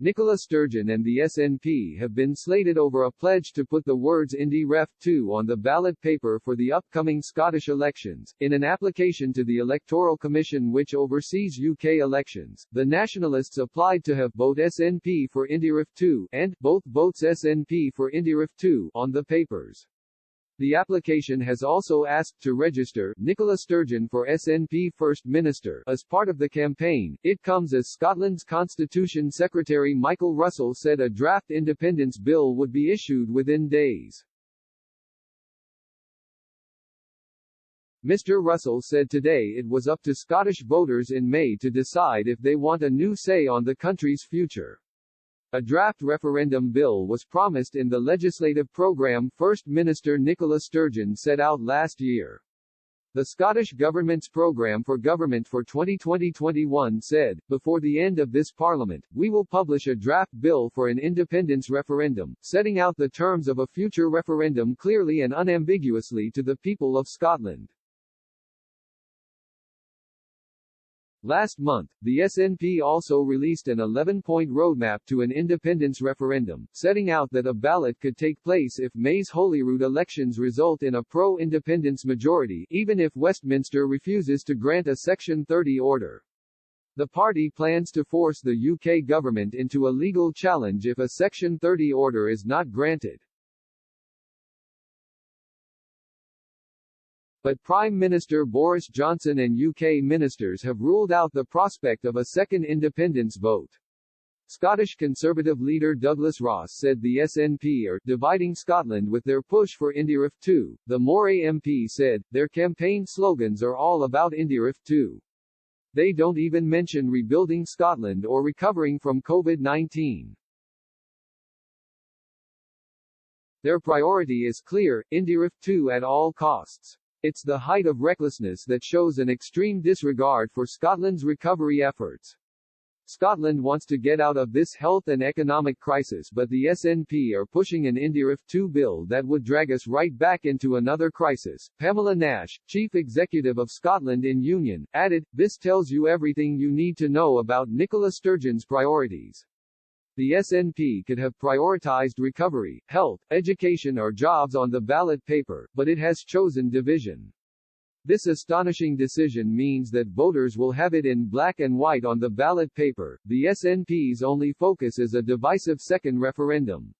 Nicola Sturgeon and the SNP have been slated over a pledge to put the words Indyref2 on the ballot paper for the upcoming Scottish elections. In an application to the Electoral Commission which oversees UK elections, the Nationalists applied to have Vote SNP for Indyref2 and both Votes SNP for Indyref2 on the papers. The application has also asked to register Nicola Sturgeon for SNP First Minister as part of the campaign. It comes as Scotland's Constitution Secretary Michael Russell said a draft independence bill would be issued within days. Mr. Russell said today it was up to Scottish voters in May to decide if they want a new say on the country's future. A draft referendum bill was promised in the legislative programme First Minister Nicola Sturgeon set out last year. The Scottish Government's programme for government for 2020-21 said, before the end of this Parliament, we will publish a draft bill for an independence referendum, setting out the terms of a future referendum clearly and unambiguously to the people of Scotland. Last month, the SNP also released an 11-point roadmap to an independence referendum, setting out that a ballot could take place if May's Holyrood elections result in a pro-independence majority, even if Westminster refuses to grant a Section 30 order. The party plans to force the UK government into a legal challenge if a Section 30 order is not granted. But Prime Minister Boris Johnson and UK ministers have ruled out the prospect of a second independence vote. Scottish Conservative leader Douglas Ross said the SNP are dividing Scotland with their push for Indyref2. The Moray MP said, their campaign slogans are all about Indyref2. They don't even mention rebuilding Scotland or recovering from COVID-19. Their priority is clear, Indyref2 at all costs. It's the height of recklessness that shows an extreme disregard for Scotland's recovery efforts. Scotland wants to get out of this health and economic crisis, but the SNP are pushing an Indyref2 bill that would drag us right back into another crisis. Pamela Nash, Chief Executive of Scotland in Union, added, "This tells you everything you need to know about Nicola Sturgeon's priorities." The SNP could have prioritised recovery, health, education or jobs on the ballot paper, but it has chosen division. This astonishing decision means that voters will have it in black and white on the ballot paper. The SNP's only focus is a divisive second referendum.